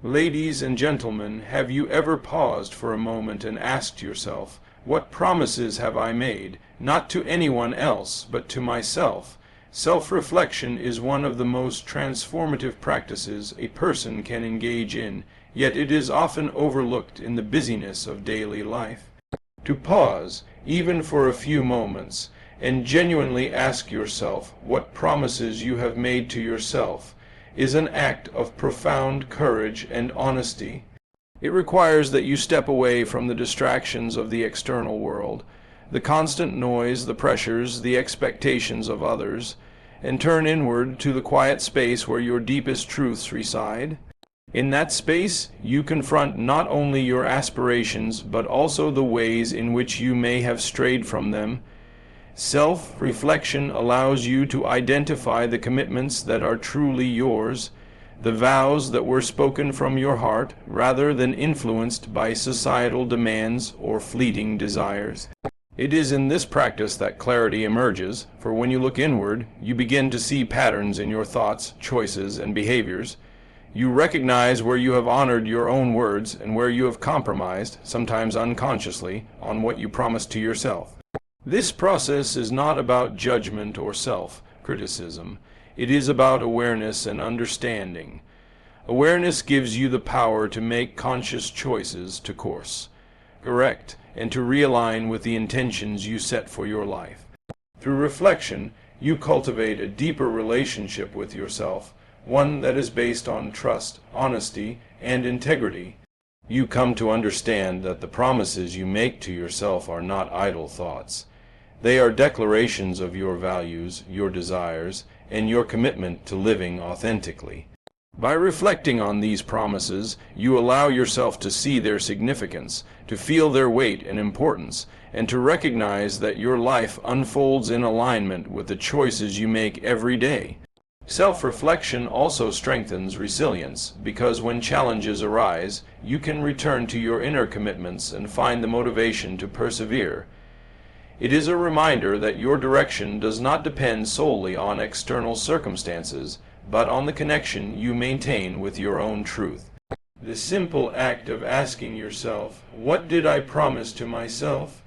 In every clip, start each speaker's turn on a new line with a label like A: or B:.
A: Ladies and gentlemen, have you ever paused for a moment and asked yourself, what promises have I made, not to anyone else, but to myself? Self-reflection is one of the most transformative practices a person can engage in, yet it is often overlooked in the busyness of daily life. To pause, even for a few moments, and genuinely ask yourself what promises you have made to yourself is an act of profound courage and honesty. It requires that you step away from the distractions of the external world, the constant noise, the pressures, the expectations of others, and turn inward to the quiet space where your deepest truths reside. In that space, you confront not only your aspirations, but also the ways in which you may have strayed from them. Self-reflection allows you to identify the commitments that are truly yours, the vows that were spoken from your heart rather than influenced by societal demands or fleeting desires. It is in this practice that clarity emerges, for when you look inward, you begin to see patterns in your thoughts, choices, and behaviors. You recognize where you have honored your own words and where you have compromised, sometimes unconsciously, on what you promised to yourself. This process is not about judgment or self-criticism. It is about awareness and understanding. Awareness gives you the power to make conscious choices to course, correct, and to realign with the intentions you set for your life. Through reflection, you cultivate a deeper relationship with yourself, one that is based on trust, honesty, and integrity. You come to understand that the promises you make to yourself are not idle thoughts. They are declarations of your values, your desires, and your commitment to living authentically. By reflecting on these promises, you allow yourself to see their significance, to feel their weight and importance, and to recognize that your life unfolds in alignment with the choices you make every day. Self-reflection also strengthens resilience, because when challenges arise, you can return to your inner commitments and find the motivation to persevere. It is a reminder that your direction does not depend solely on external circumstances, but on the connection you maintain with your own truth. The simple act of asking yourself, "What did I promise to myself?"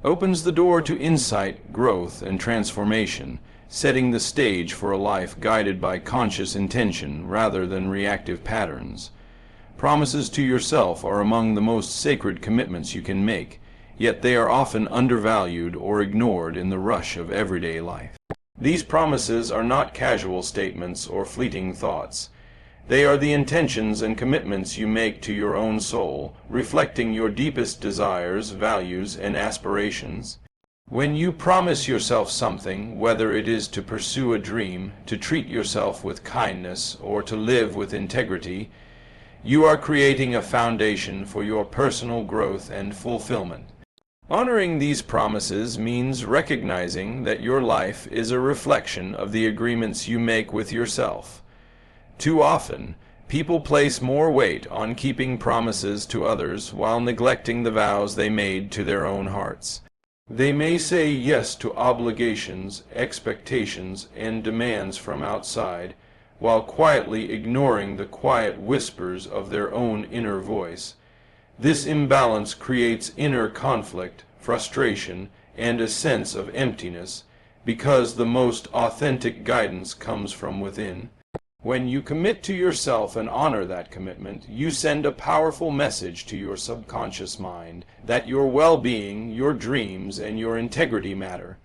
A: opens the door to insight, growth, and transformation, setting the stage for a life guided by conscious intention rather than reactive patterns. Promises to yourself are among the most sacred commitments you can make, yet they are often undervalued or ignored in the rush of everyday life. These promises are not casual statements or fleeting thoughts. They are the intentions and commitments you make to your own soul, reflecting your deepest desires, values, and aspirations. When you promise yourself something, whether it is to pursue a dream, to treat yourself with kindness, or to live with integrity, you are creating a foundation for your personal growth and fulfillment. Honoring these promises means recognizing that your life is a reflection of the agreements you make with yourself. Too often, people place more weight on keeping promises to others while neglecting the vows they made to their own hearts. They may say yes to obligations, expectations, and demands from outside, while quietly ignoring the quiet whispers of their own inner voice. This imbalance creates inner conflict, frustration, and a sense of emptiness, because the most authentic guidance comes from within. When you commit to yourself and honor that commitment, you send a powerful message to your subconscious mind that your well-being, your dreams, and your integrity matter.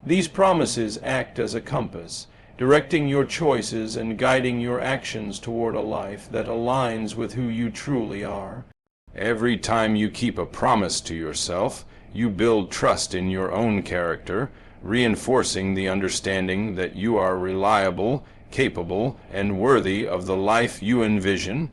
A: These promises act as a compass, directing your choices and guiding your actions toward a life that aligns with who you truly are. Every time you keep a promise to yourself, you build trust in your own character, reinforcing the understanding that you are reliable, capable, and worthy of the life you envision.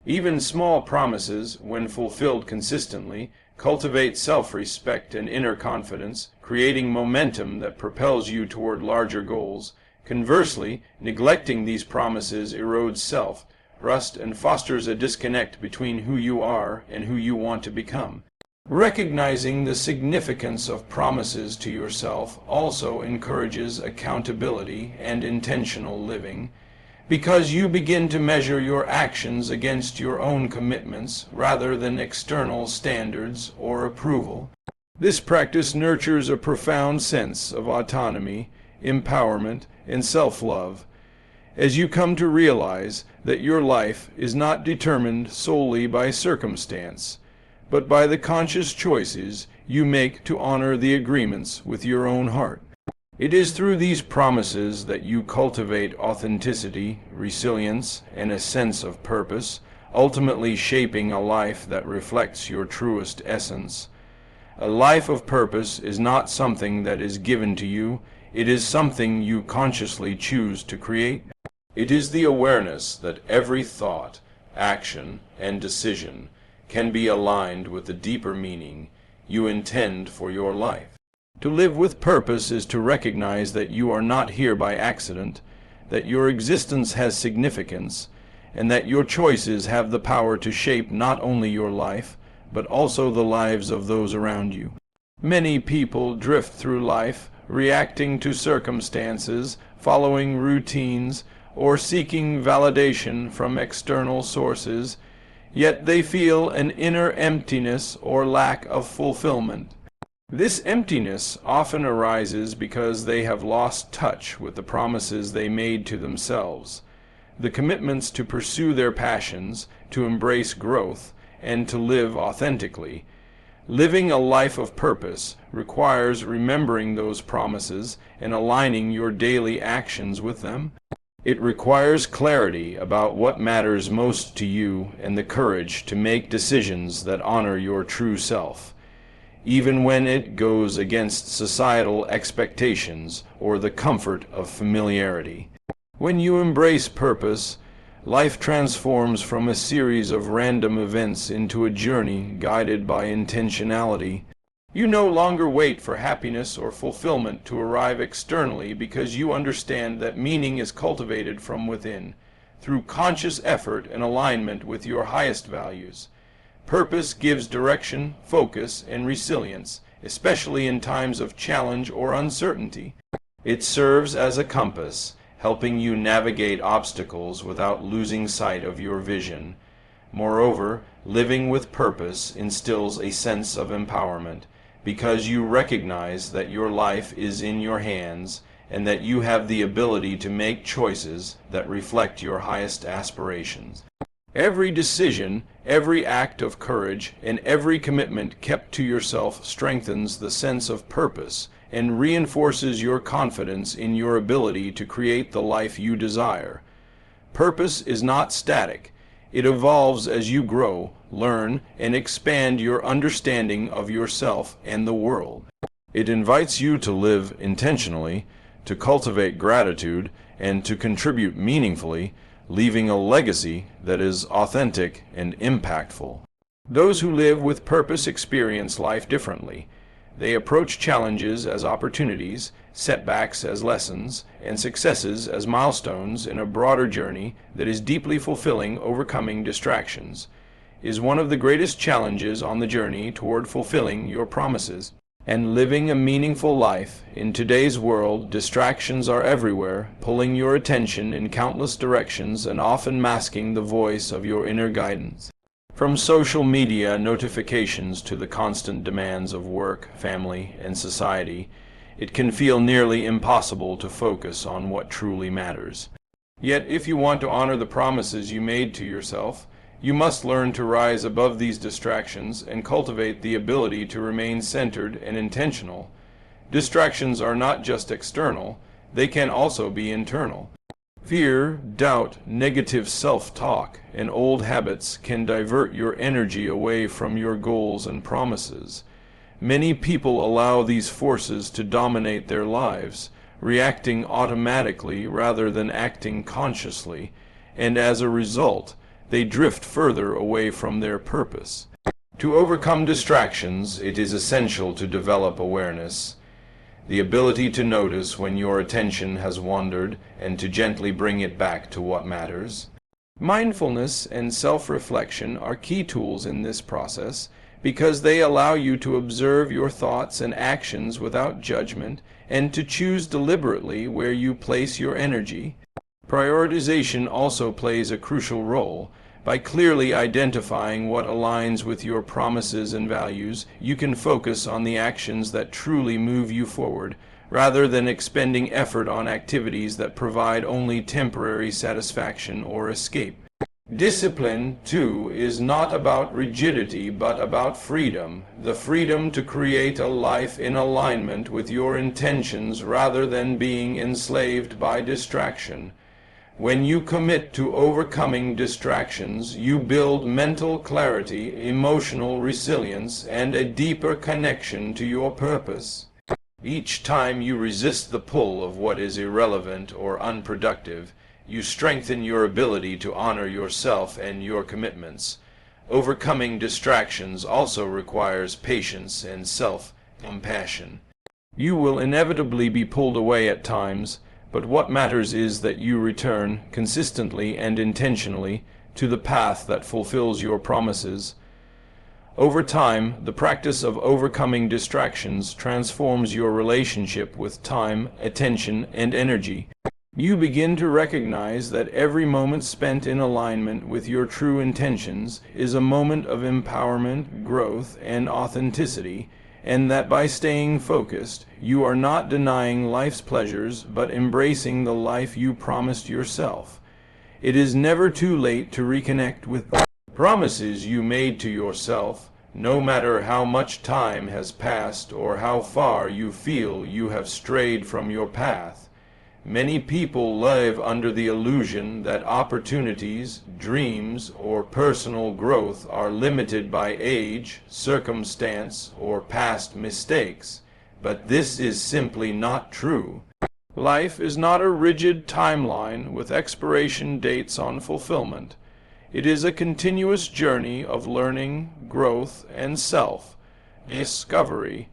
A: Even small promises, when fulfilled consistently, cultivate self-respect and inner confidence, creating momentum that propels you toward larger goals. Conversely, neglecting these promises erodes self-trust and fosters a disconnect between who you are and who you want to become. Recognizing the significance of promises to yourself also encourages accountability and intentional living. because you begin to measure your actions against your own commitments rather than external standards or approval. This practice nurtures a profound sense of autonomy, empowerment, and self-love, as you come to realize that your life is not determined solely by circumstance, but by the conscious choices you make to honor the agreements with your own heart. It is through these promises that you cultivate authenticity, resilience, and a sense of purpose, ultimately shaping a life that reflects your truest essence. A life of purpose is not something that is given to you, it is something you consciously choose to create. It is the awareness that every thought, action, and decision can be aligned with the deeper meaning you intend for your life. To live with purpose is to recognize that you are not here by accident, that your existence has significance, and that your choices have the power to shape not only your life, but also the lives of those around you. Many people drift through life, reacting to circumstances, following routines, or seeking validation from external sources, yet they feel an inner emptiness or lack of fulfillment. This emptiness often arises because they have lost touch with the promises they made to themselves, the commitments to pursue their passions, to embrace growth, and to live authentically. Living a life of purpose requires remembering those promises and aligning your daily actions with them. It requires clarity about what matters most to you and the courage to make decisions that honor your true self, even when it goes against societal expectations or the comfort of familiarity. When you embrace purpose, life transforms from a series of random events into a journey guided by intentionality. You no longer wait for happiness or fulfillment to arrive externally because you understand that meaning is cultivated from within, through conscious effort and alignment with your highest values. Purpose gives direction, focus, and resilience, especially in times of challenge or uncertainty. It serves as a compass, helping you navigate obstacles without losing sight of your vision. Moreover, living with purpose instills a sense of empowerment, because you recognize that your life is in your hands and that you have the ability to make choices that reflect your highest aspirations. Every decision, every act of courage, and every commitment kept to yourself strengthens the sense of purpose and reinforces your confidence in your ability to create the life you desire. Purpose is not static. It evolves as you grow, learn, and expand your understanding of yourself and the world. It invites you to live intentionally, to cultivate gratitude, and to contribute meaningfully, leaving a legacy that is authentic and impactful. Those who live with purpose experience life differently. They approach challenges as opportunities, setbacks as lessons, and successes as milestones in a broader journey that is deeply fulfilling. Overcoming distractions is one of the greatest challenges on the journey toward fulfilling your promises and living a meaningful life. In today's world, distractions are everywhere, pulling your attention in countless directions and often masking the voice of your inner guidance. From social media notifications to the constant demands of work, family, and society, it can feel nearly impossible to focus on what truly matters. Yet, if you want to honor the promises you made to yourself, you must learn to rise above these distractions and cultivate the ability to remain centered and intentional. Distractions are not just external, they can also be internal. Fear, doubt, negative self-talk, and old habits can divert your energy away from your goals and promises. Many people allow these forces to dominate their lives, reacting automatically rather than acting consciously, and as a result, they drift further away from their purpose. To overcome distractions, it is essential to develop awareness, the ability to notice when your attention has wandered and to gently bring it back to what matters. Mindfulness and self-reflection are key tools in this process because they allow you to observe your thoughts and actions without judgment and to choose deliberately where you place your energy. Prioritization also plays a crucial role. By clearly identifying what aligns with your promises and values, you can focus on the actions that truly move you forward, rather than expending effort on activities that provide only temporary satisfaction or escape. Discipline, too, is not about rigidity but about freedom, the freedom to create a life in alignment with your intentions rather than being enslaved by distraction. When you commit to overcoming distractions, you build mental clarity, emotional resilience, and a deeper connection to your purpose. Each time you resist the pull of what is irrelevant or unproductive, you strengthen your ability to honor yourself and your commitments. Overcoming distractions also requires patience and self-compassion. You will inevitably be pulled away at times, but what matters is that you return, consistently and intentionally, to the path that fulfills your promises. Over time, the practice of overcoming distractions transforms your relationship with time, attention, and energy. You begin to recognize that every moment spent in alignment with your true intentions is a moment of empowerment, growth, and authenticity, and that by staying focused, you are not denying life's pleasures, but embracing the life you promised yourself. It is never too late to reconnect with the promises you made to yourself, no matter how much time has passed or how far you feel you have strayed from your path. Many people live under the illusion that opportunities, dreams, or personal growth are limited by age, circumstance, or past mistakes, but this is simply not true. Life is not a rigid timeline with expiration dates on fulfillment. It is a continuous journey of learning, growth, and self-discovery.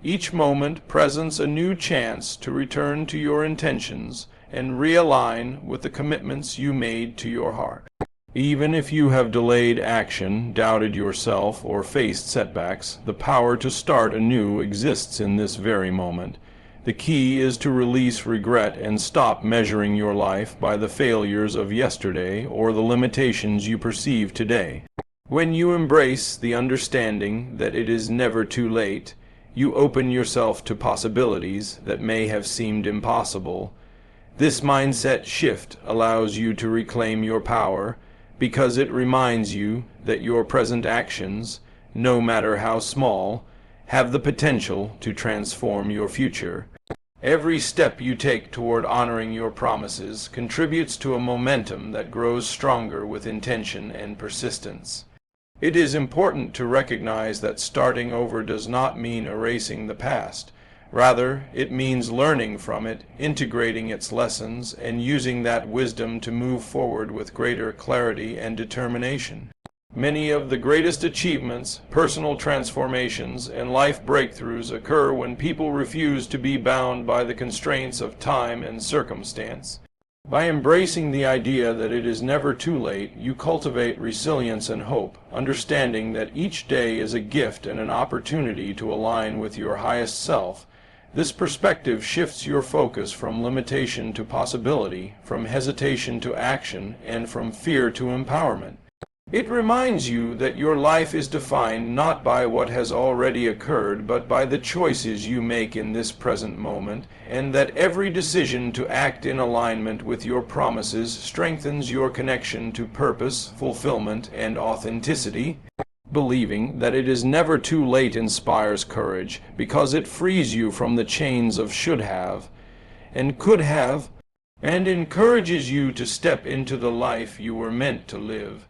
A: Each moment presents a new chance to return to your intentions and realign with the commitments you made to your heart. Even if you have delayed action, doubted yourself, or faced setbacks, the power to start anew exists in this very moment. The key is to release regret and stop measuring your life by the failures of yesterday or the limitations you perceive today. When you embrace the understanding that it is never too late, you open yourself to possibilities that may have seemed impossible. This mindset shift allows you to reclaim your power because it reminds you that your present actions, no matter how small, have the potential to transform your future. Every step you take toward honoring your promises contributes to a momentum that grows stronger with intention and persistence. It is important to recognize that starting over does not mean erasing the past. Rather, it means learning from it, integrating its lessons, and using that wisdom to move forward with greater clarity and determination. Many of the greatest achievements, personal transformations, and life breakthroughs occur when people refuse to be bound by the constraints of time and circumstance. By embracing the idea that it is never too late, you cultivate resilience and hope, understanding that each day is a gift and an opportunity to align with your highest self. This perspective shifts your focus from limitation to possibility, from hesitation to action, and from fear to empowerment. It reminds you that your life is defined not by what has already occurred, but by the choices you make in this present moment, and that every decision to act in alignment with your promises strengthens your connection to purpose, fulfillment, and authenticity. Believing that it is never too late inspires courage, because it frees you from the chains of should have and could have, and encourages you to step into the life you were meant to live.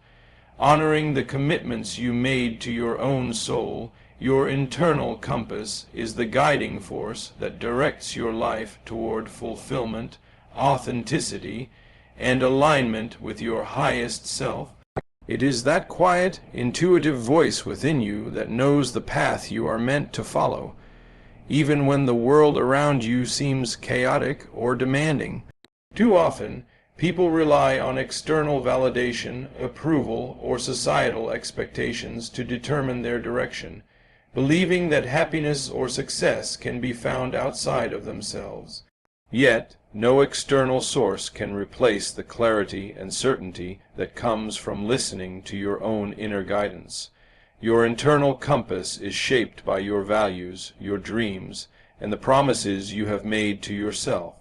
A: Honoring the commitments you made to your own soul, your internal compass is the guiding force that directs your life toward fulfillment, authenticity, and alignment with your highest self. It is that quiet, intuitive voice within you that knows the path you are meant to follow, even when the world around you seems chaotic or demanding. Too often, people rely on external validation, approval, or societal expectations to determine their direction, believing that happiness or success can be found outside of themselves. Yet, no external source can replace the clarity and certainty that comes from listening to your own inner guidance. Your internal compass is shaped by your values, your dreams, and the promises you have made to yourself.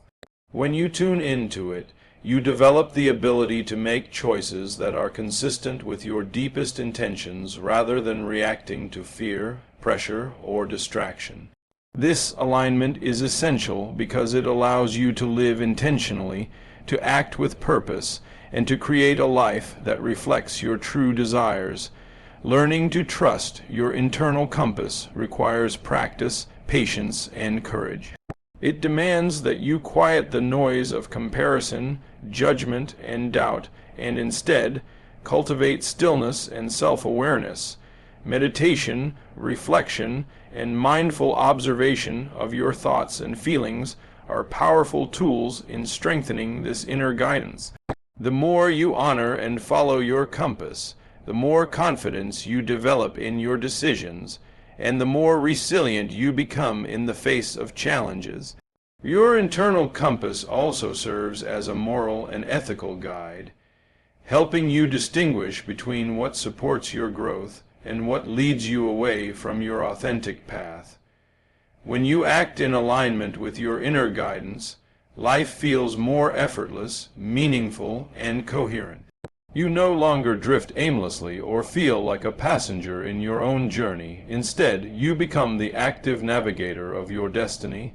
A: When you tune into it, you develop the ability to make choices that are consistent with your deepest intentions rather than reacting to fear, pressure, or distraction. This alignment is essential because it allows you to live intentionally, to act with purpose, and to create a life that reflects your true desires. Learning to trust your internal compass requires practice, patience, and courage. It demands that you quiet the noise of comparison, judgment, and doubt, and instead cultivate stillness and self-awareness. Meditation, reflection, and mindful observation of your thoughts and feelings are powerful tools in strengthening this inner guidance. The more you honor and follow your compass, the more confidence you develop in your decisions, and the more resilient you become in the face of challenges. Your internal compass also serves as a moral and ethical guide, helping you distinguish between what supports your growth and what leads you away from your authentic path. When you act in alignment with your inner guidance, life feels more effortless, meaningful, and coherent. You no longer drift aimlessly or feel like a passenger in your own journey. Instead, you become the active navigator of your destiny.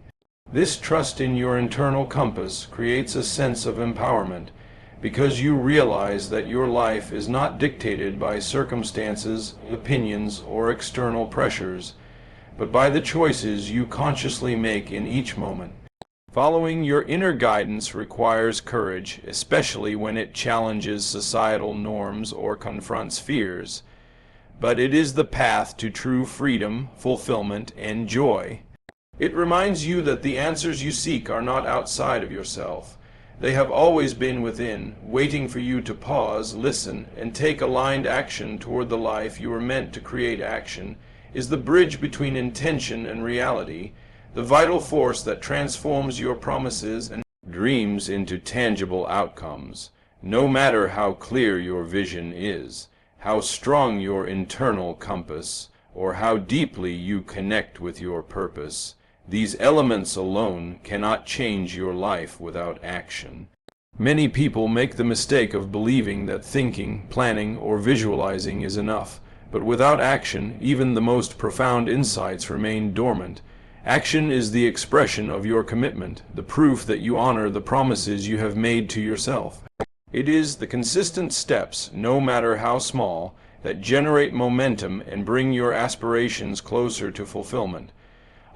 A: This trust in your internal compass creates a sense of empowerment, because you realize that your life is not dictated by circumstances, opinions, or external pressures, but by the choices you consciously make in each moment. Following your inner guidance requires courage, especially when it challenges societal norms or confronts fears. But it is the path to true freedom, fulfillment, and joy. It reminds you that the answers you seek are not outside of yourself. They have always been within, waiting for you to pause, listen, and take aligned action toward the life you were meant to create. Action is the bridge between intention and reality, the vital force that transforms your promises and dreams into tangible outcomes. No matter how clear your vision is, how strong your internal compass, or how deeply you connect with your purpose, these elements alone cannot change your life without action. Many people make the mistake of believing that thinking, planning, or visualizing is enough, but without action, even the most profound insights remain dormant. Action is the expression of your commitment, the proof that you honor the promises you have made to yourself. It is the consistent steps, no matter how small, that generate momentum and bring your aspirations closer to fulfillment.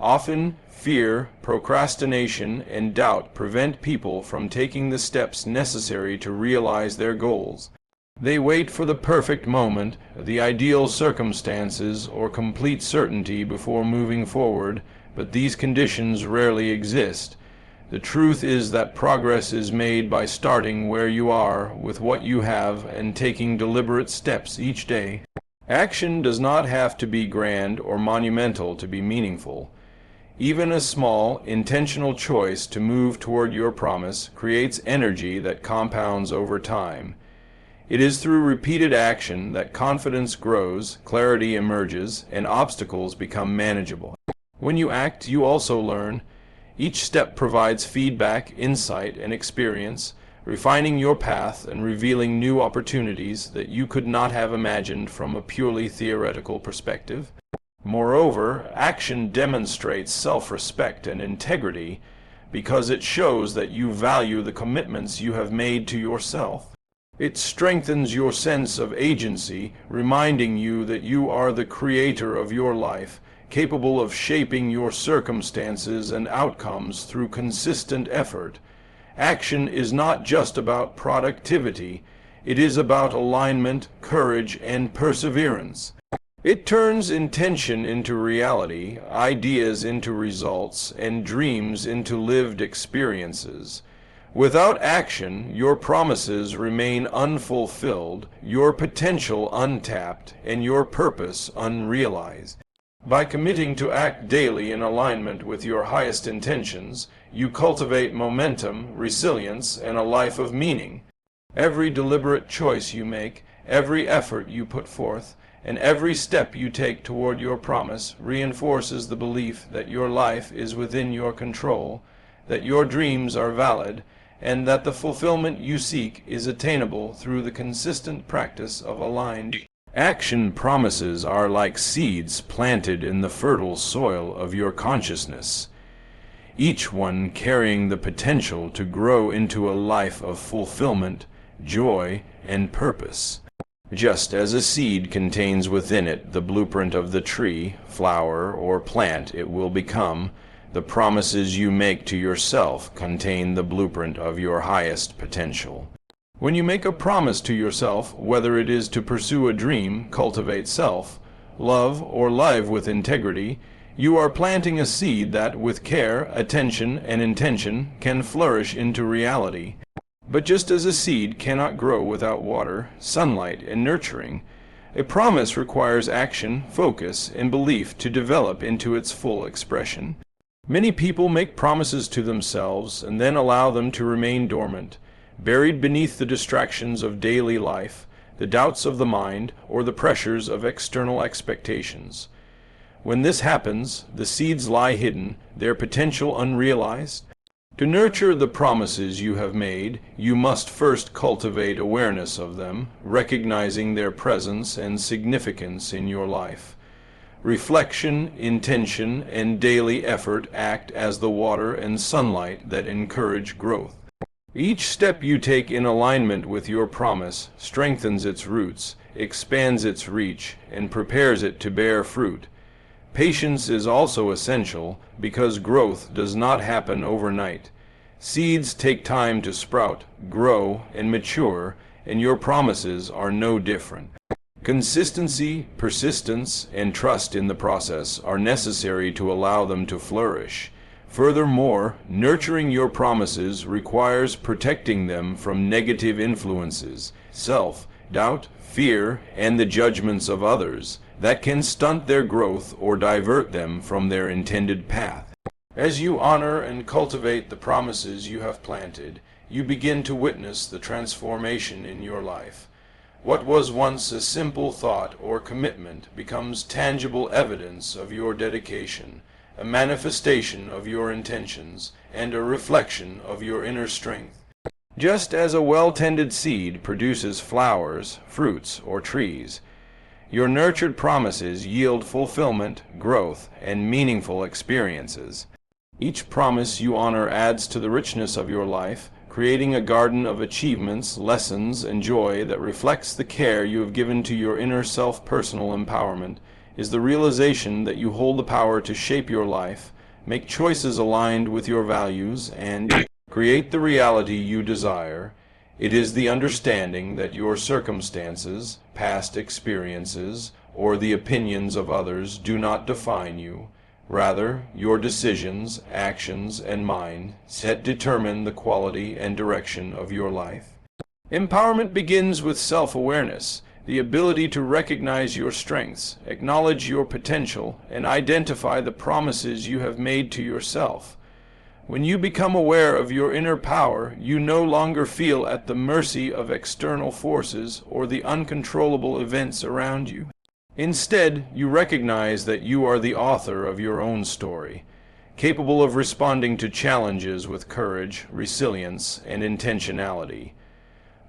A: Often, fear, procrastination, and doubt prevent people from taking the steps necessary to realize their goals. They wait for the perfect moment, the ideal circumstances, or complete certainty before moving forward, but these conditions rarely exist. The truth is that progress is made by starting where you are, with what you have, and taking deliberate steps each day. Action does not have to be grand or monumental to be meaningful. Even a small, intentional choice to move toward your promise creates energy that compounds over time. It is through repeated action that confidence grows, clarity emerges, and obstacles become manageable. When you act, you also learn. Each step provides feedback, insight, and experience, refining your path and revealing new opportunities that you could not have imagined from a purely theoretical perspective. Moreover, action demonstrates self-respect and integrity because it shows that you value the commitments you have made to yourself. It strengthens your sense of agency, reminding you that you are the creator of your life, capable of shaping your circumstances and outcomes through consistent effort. Action is not just about productivity, it is about alignment, courage, and perseverance. It turns intention into reality, ideas into results, and dreams into lived experiences. Without action, your promises remain unfulfilled, your potential untapped, and your purpose unrealized. By committing to act daily in alignment with your highest intentions, you cultivate momentum, resilience, and a life of meaning. Every deliberate choice you make, every effort you put forth, and every step you take toward your promise reinforces the belief that your life is within your control, that your dreams are valid, and that the fulfillment you seek is attainable through the consistent practice of aligned action. Promises are like seeds planted in the fertile soil of your consciousness, each one carrying the potential to grow into a life of fulfillment, joy, and purpose. Just as a seed contains within it the blueprint of the tree, flower, or plant it will become, the promises you make to yourself contain the blueprint of your highest potential. When you make a promise to yourself, whether it is to pursue a dream, cultivate self, love, or live with integrity, you are planting a seed that, with care, attention, and intention, can flourish into reality. But just as a seed cannot grow without water, sunlight, and nurturing, a promise requires action, focus, and belief to develop into its full expression. Many people make promises to themselves and then allow them to remain dormant, buried beneath the distractions of daily life, the doubts of the mind, or the pressures of external expectations. When this happens, the seeds lie hidden, their potential unrealized. To nurture the promises you have made, you must first cultivate awareness of them, recognizing their presence and significance in your life. Reflection, intention, and daily effort act as the water and sunlight that encourage growth. Each step you take in alignment with your promise strengthens its roots, expands its reach, and prepares it to bear fruit. Patience is also essential because growth does not happen overnight. Seeds take time to sprout, grow, and mature, and your promises are no different. Consistency, persistence, and trust in the process are necessary to allow them to flourish. Furthermore, nurturing your promises requires protecting them from negative influences, self-doubt, fear, and the judgments of others that can stunt their growth or divert them from their intended path. As you honor and cultivate the promises you have planted, you begin to witness the transformation in your life. What was once a simple thought or commitment becomes tangible evidence of your dedication, a manifestation of your intentions, and a reflection of your inner strength. Just as a well-tended seed produces flowers, fruits, or trees, your nurtured promises yield fulfillment, growth, and meaningful experiences. Each promise you honor adds to the richness of your life, creating a garden of achievements, lessons, and joy that reflects the care you have given to your inner self-personal empowerment. Is the realization that you hold the power to shape your life, make choices aligned with your values, and create the reality you desire. It is the understanding that your circumstances, past experiences, or the opinions of others do not define you. Rather, your decisions, actions, and mindset determine the quality and direction of your life. Empowerment begins with self-awareness, the ability to recognize your strengths, acknowledge your potential, and identify the promises you have made to yourself. When you become aware of your inner power, you no longer feel at the mercy of external forces or the uncontrollable events around you. Instead, you recognize that you are the author of your own story, capable of responding to challenges with courage, resilience, and intentionality.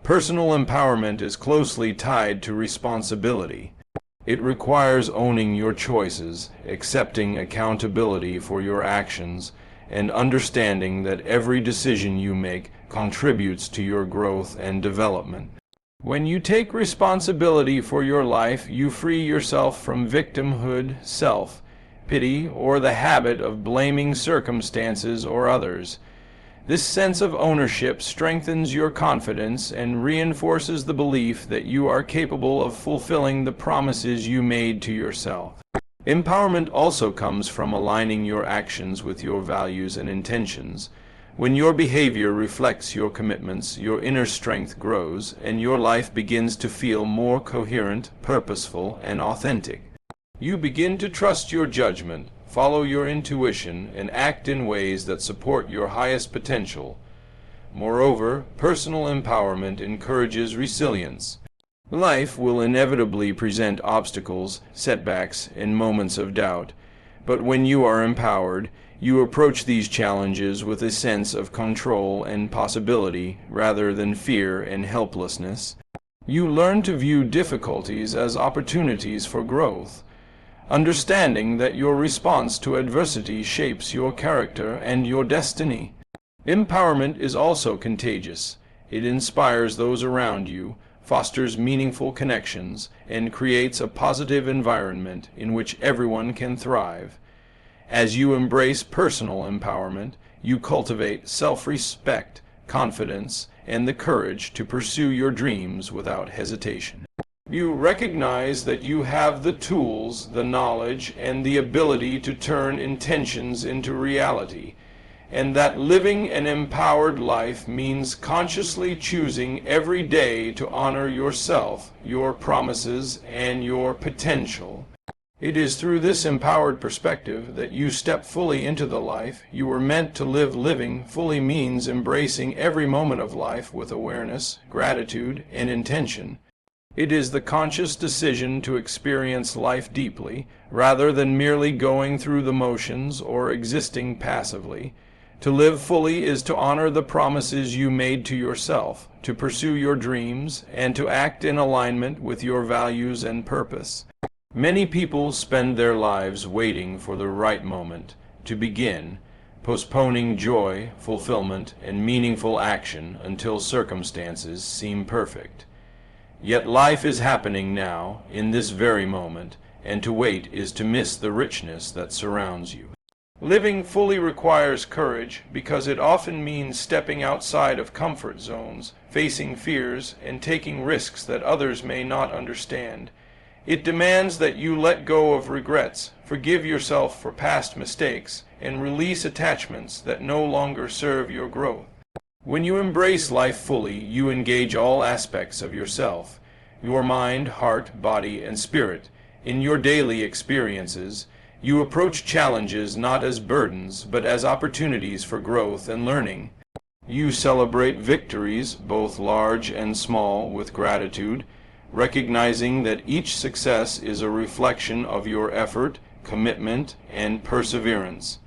A: Personal empowerment is closely tied to responsibility. It requires owning your choices, accepting accountability for your actions, and understanding that every decision you make contributes to your growth and development. When you take responsibility for your life, you free yourself from victimhood, self-pity, or the habit of blaming circumstances or others. This sense of ownership strengthens your confidence and reinforces the belief that you are capable of fulfilling the promises you made to yourself. Empowerment also comes from aligning your actions with your values and intentions. When your behavior reflects your commitments, your inner strength grows, and your life begins to feel more coherent, purposeful, and authentic. You begin to trust your judgment, follow your intuition, and act in ways that support your highest potential. Moreover, personal empowerment encourages resilience. Life will inevitably present obstacles, setbacks, and moments of doubt, but when you are empowered, you approach these challenges with a sense of control and possibility rather than fear and helplessness. You learn to view difficulties as opportunities for growth, understanding that your response to adversity shapes your character and your destiny. Empowerment is also contagious. It inspires those around you, fosters meaningful connections, and creates a positive environment in which everyone can thrive. As you embrace personal empowerment, you cultivate self-respect, confidence, and the courage to pursue your dreams without hesitation. You recognize that you have the tools, the knowledge, and the ability to turn intentions into reality, and that living an empowered life means consciously choosing every day to honor yourself, your promises, and your potential. It is through this empowered perspective that you step fully into the life you were meant to live. Living fully means embracing every moment of life with awareness, gratitude, and intention. It is the conscious decision to experience life deeply, rather than merely going through the motions or existing passively. To live fully is to honor the promises you made to yourself, to pursue your dreams, and to act in alignment with your values and purpose. Many people spend their lives waiting for the right moment to begin, postponing joy, fulfillment, and meaningful action until circumstances seem perfect. Yet life is happening now, in this very moment, and to wait is to miss the richness that surrounds you. Living fully requires courage because it often means stepping outside of comfort zones, facing fears, and taking risks that others may not understand. It demands that you let go of regrets, forgive yourself for past mistakes, and release attachments that no longer serve your growth. When you embrace life fully, you engage all aspects of yourself, your mind, heart, body, and spirit. In your daily experiences, you approach challenges not as burdens, but as opportunities for growth and learning. You celebrate victories, both large and small, with gratitude, recognizing that each success is a reflection of your effort, commitment, and perseverance.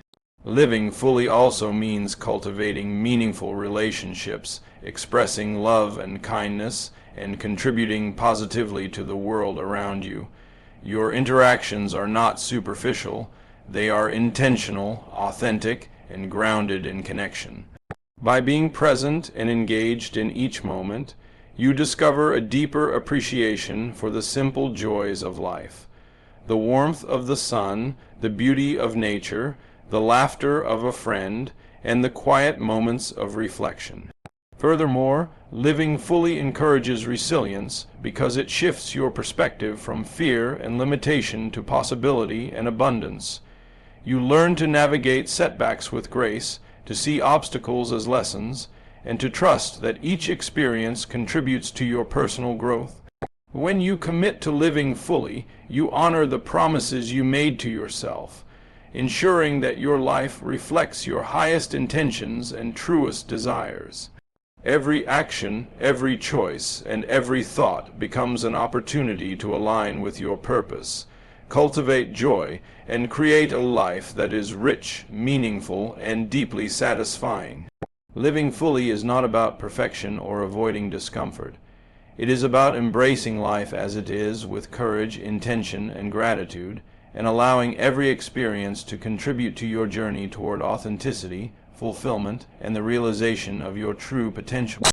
A: Living fully also means cultivating meaningful relationships, expressing love and kindness, and contributing positively to the world around you. Your interactions are not superficial, they are intentional, authentic, and grounded in connection. By being present and engaged in each moment, you discover a deeper appreciation for the simple joys of life. The warmth of the sun, the beauty of nature, the laughter of a friend, and the quiet moments of reflection. Furthermore, living fully encourages resilience because it shifts your perspective from fear and limitation to possibility and abundance. You learn to navigate setbacks with grace, to see obstacles as lessons, and to trust that each experience contributes to your personal growth. When you commit to living fully, you honor the promises you made to yourself, ensuring that your life reflects your highest intentions and truest desires. Every action, every choice, and every thought becomes an opportunity to align with your purpose, cultivate joy, and create a life that is rich, meaningful, and deeply satisfying. Living fully is not about perfection or avoiding discomfort. It is about embracing life as it is with courage, intention, and gratitude, and allowing every experience to contribute to your journey toward authenticity, fulfillment, and the realization of your true potential.